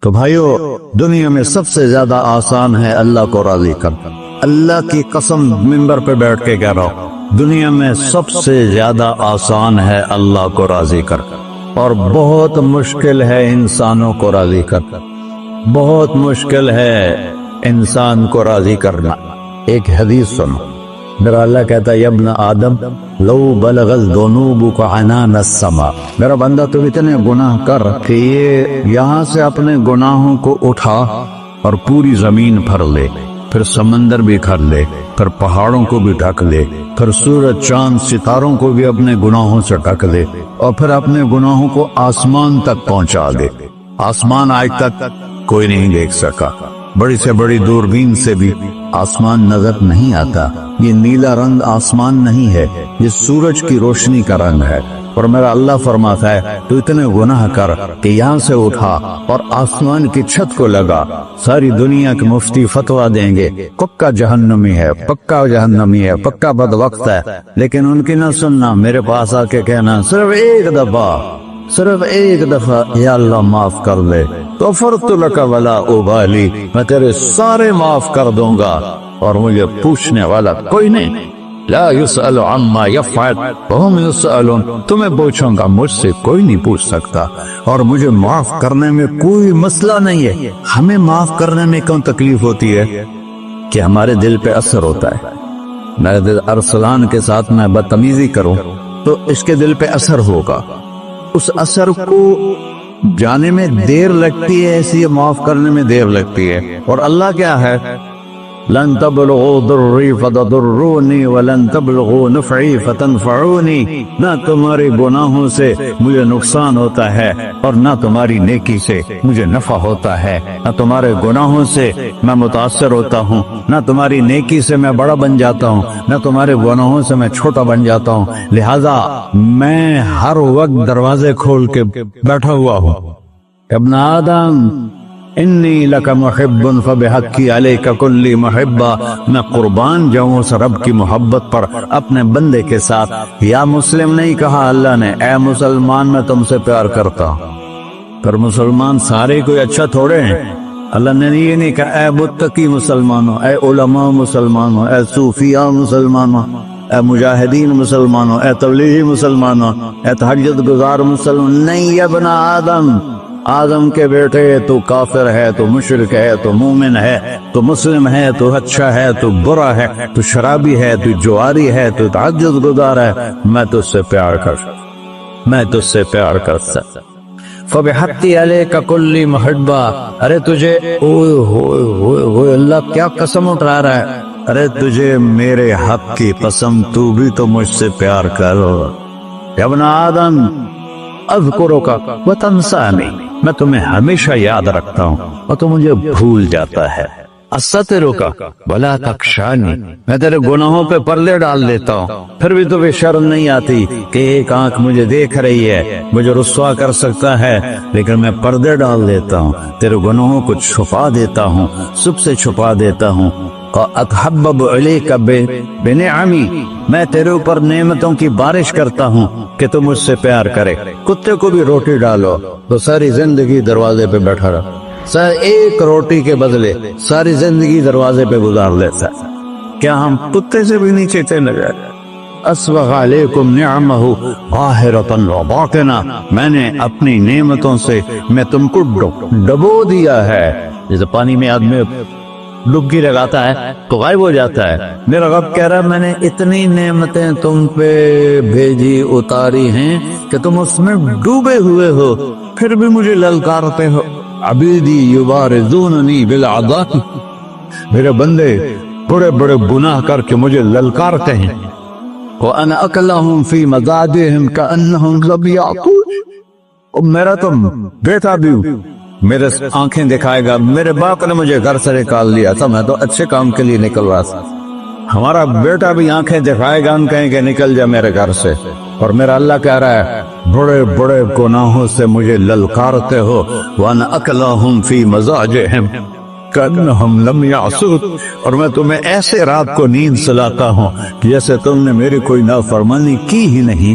تو بھائیو، دنیا میں سب سے زیادہ آسان ہے اللہ کو راضی کرنا۔ اللہ کی قسم منبر پہ بیٹھ کے کہہ رہا ہوں، دنیا میں سب سے زیادہ آسان ہے اللہ کو راضی کرنا، اور بہت مشکل ہے انسانوں کو راضی کرنا، بہت مشکل ہے انسان کو راضی کرنا۔ ایک حدیث سنو، میرا اللہ کہتا ہے یا ابن آدم لو بلغت ذنوبک عنان السماء، میرا بندہ تم اتنے گناہ کر کہ یہ یہاں سے اپنے گناہوں کو اٹھا اور پوری زمین بھر لے، پھر سمندر بھی بھر لے، پھر پہاڑوں کو بھی ڈھک لے، پھر سورج چاند ستاروں کو بھی اپنے گناہوں سے ڈھک لے، اور پھر اپنے گناہوں کو آسمان تک پہنچا دے۔ آسمان آج تک کوئی نہیں دیکھ سکا، بڑی سے بڑی دوربین سے بھی آسمان نظر نہیں آتا۔ یہ نیلا رنگ آسمان نہیں ہے، یہ سورج کی روشنی کا رنگ ہے۔ اور میرا اللہ فرماتا ہے تو اتنے گناہ کر کہ یہاں سے اٹھا اور آسمان کی چھت کو لگا، ساری دنیا کے مفتی فتویٰ دیں گے پکا جہنمی ہے، پکا جہنمی ہے، پکا بدوقت ہے، لیکن ان کی نہ سننا، میرے پاس آ کے کہنا صرف ایک دفعہ یا اللہ معاف کر دے، غفرت لک ولا ابالی، میں تیرے سارے معاف کر دوں گا اور مجھے پوچھنے والا کوئی نہیں۔ لا يسأل عما يفعل وهم يسألون، تمہیں پوچھوں گا، مجھ سے کوئی نہیں پوچھ سکتا، اور مجھے معاف کرنے میں کوئی مسئلہ نہیں ہے۔ ہمیں معاف کرنے میں کیوں تکلیف ہوتی ہے؟ کہ ہمارے دل پہ اثر ہوتا ہے۔ میرے دل ارسلان کے ساتھ میں بدتمیزی کروں تو اس کے دل پہ اثر ہوگا، اس اثر کو جانے میں دیر لگتی ہے، اس لیے معاف کرنے میں دیر لگتی ہے۔ اور اللہ کیا ہے؟ لن تبلغوا ضرری فتضرونی ولن تبلغوا نفعی فتنفعونی، نہ تمہارے گناہوں سے مجھے نقصان ہوتا ہے اور نہ تمہاری نیکی سے مجھے نفع ہوتا ہے، نہ تمہارے گناہوں سے میں متاثر ہوتا ہوں، نہ تمہاری نیکی سے میں بڑا بن جاتا ہوں، نہ تمہارے گناہوں سے میں چھوٹا بن جاتا ہوں، لہذا میں ہر وقت دروازے کھول کے بیٹھا ہوا ہوں۔ ابن آدم انی لک محب فبحقی علیک کلی محبہ، میں قربان جاؤں اس رب کی محبت پر اپنے بندے کے ساتھ۔ یا مسلم نہیں کہا اللہ نے، اے مسلمان میں تم سے پیار کرتا ہوں۔ پر مسلمان سارے کوئی اچھا تھوڑے ہیں، اللہ نے یہ نہیں کہا اے متقی مسلمانوں، اے علماء مسلمانوں، اے صوفیاء مسلمانوں، اے مجاہدین مسلمانوں، اے تبلیغی مسلمانوں، اے تہجد گزار مسلمان، نہیں ابن آدم، آدم کے بیٹے، تو کافر ہے، تو مشرک ہے، تو مومن ہے، تو مسلم ہے، تو اچھا ہے، تو برا ہے، تو شرابی ہے، تو جواری ہے، تو تہجد گزار ہے، میں تجھ سے پیار کرتا فبحقی علیک کلی محبہ۔ ارے تجھے اللہ کیا قسم اٹھا رہا ہے، ارے تجھے میرے حق کی قسم، تو بھی تو مجھ سے پیار کرو۔ ابن آدم اذکرک وتنسانی، میں تمہیں ہمیشہ یاد رکھتا ہوں اور تو مجھے بھول جاتا ہے۔ استترک ولا تخشانی، میں تیرے گناہوں پہ پردے ڈال دیتا ہوں، پھر بھی تمہیں شرم نہیں آتی کہ ایک آنکھ مجھے دیکھ رہی ہے، مجھے رسوا کر سکتا ہے، لیکن میں پردے ڈال دیتا ہوں، تیرے گناہوں کو چھپا دیتا ہوں، سب سے چھپا دیتا ہوں۔ اتحبب علیک بنعمی، میں تیرے اوپر نعمتوں کی بارش کرتا ہوں کہ تم مجھ سے پیار کرے۔ کتے کو بھی روٹی ڈالو تو ساری زندگی دروازے پہ بیٹھا رہا، ایک روٹی کے بدلے ساری زندگی دروازے پہ گزار لیتا ہے۔ کیا ہم کتے سے بھی نیچے چلے گئے؟ اسبغ علیکم نعمہ ظاہرۃ وباطنہ، میں نے اپنی نعمتوں سے میں تم کو ڈبو دیا ہے، جیسے پانی میں آدمی ڈبکی لگاتا ہے تو غائب ہو جاتا ہے۔ میرا رب کہہ رہا ہے میں نے اتنی نعمتیں تم پہ بھیجی، اتاری ہیں کہ تم اس میں ڈوبے ہوئے ہو، پھر بھی مجھے للکارتے ہو۔ عبیدی یبارزوننی بالعذاب، میرے بندے بڑے بڑے گناہ کر کے مجھے للکارتے ہیں۔ وَأَنَا أَكْلَهُمْ فِي مَزَاجِهِمْ كَأَنَّهُمْ لَمْ يَعْقُونَ، اور میرا تم بیٹا بھی میرے آنکھیں دکھائے گا، میرے باپ نے مجھے گھر سے نکال لیا تھا، میں تو اچھے کام کے لیے نکل رہا تھا، ہمارا بیٹا بھی آنکھیں دکھائے گا، ہم کہیں گے نکل جا میرے گھر سے۔ اور میرا اللہ کہہ رہا ہے بڑے بڑے گناہوں سے مجھے للکارتے ہو۔ وَأَنَا أَكْلَهُمْ فِي مَزَاجِهِمْ كَأَنَّهُمْ لَمْ يَعْصُونَ، اور میں تمہیں ایسے رات کو نیند سلاتا ہوں جیسے تم نے میری کوئی نافرمانی کی ہی نہیں۔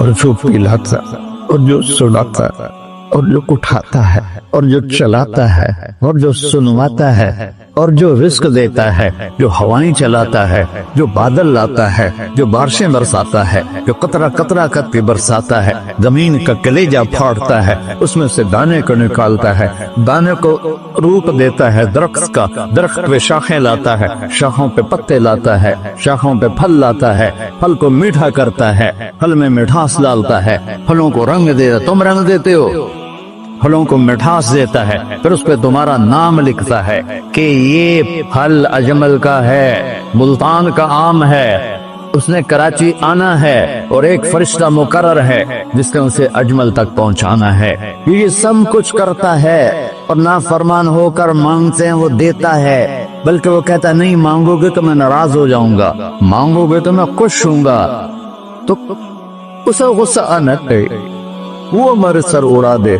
اور جو پلاتا اور جو سلاتا اور جو اٹھاتا ہے اور جو چلاتا ہے اور جو سنواتا ہے اور جو رزق دیتا ہے، جو ہوائیں چلاتا ہے، جو بادل لاتا ہے، جو بارشیں برساتا ہے، جو قطرہ قطرہ کر کے برساتا ہے، زمین کا کلیجہ پھاڑتا ہے، اس میں سے دانے کو نکالتا ہے، دانے کو روپ دیتا ہے درخت کا، درخت پہ شاخیں لاتا ہے، شاخوں پہ پتے لاتا ہے، شاخوں پہ پھل لاتا ہے، پھل کو میٹھا کرتا ہے، پھل میں مٹھاس ڈالتا ہے، پھلوں کو رنگ دیتا، تم رنگ دیتے ہو، پھلوں کو مٹھاس دیتا ہے، پھر اس پہ تمہارا نام لکھتا ہے کہ یہ پھل اجمل کا ہے، ملتان کا آم ہے، اس نے کراچی آنا ہے، اور ایک فرشتہ مقرر ہے جس نے اسے اجمل تک پہنچانا ہے۔ یہ سب کچھ کرتا ہے، اور نافرمان ہو کر مانگتے ہیں وہ دیتا ہے، بلکہ وہ کہتا ہے نہیں مانگو گے تو میں ناراض ہو جاؤں گا، مانگو گے تو میں خوش ہوں گا، تو اسے غصہ آنا ہے، وہ ہمارے سر اڑا دے،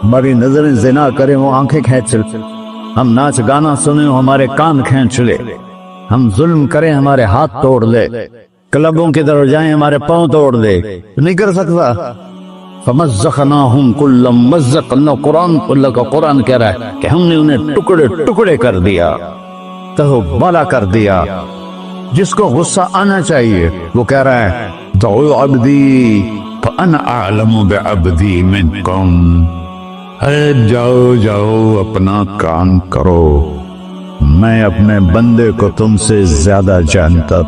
ہماری نظریں زنا کریں وہ آنکھیں کھینچ لے، ہم ناچ گانا سنیں وہ ہمارے کان کھینچ لے، ہم ظلم کریں ہمارے ہاتھ توڑ لے، کلبوں کی طرف جائیں ہمارے پاؤں توڑ دے، نہیں کر سکتا۔ فَمَزَّقْنَاهُمْ كُلَّ مُمَزَّقٍ، اللہ کا قرآن کہہ رہا ہے کہ ہم نے انہیں ٹکڑے ٹکڑے کر دیا، تہو بالا کر دیا۔ جس کو غصہ آنا چاہیے وہ کہہ رہا ہے دعوا عبدی فَأَنَا أَعْلَمُ بِعَبْدِي مِنْكُمْ، اے جاؤ جاؤ اپنا کام کرو، میں اپنے بندے کو تم سے زیادہ جانتا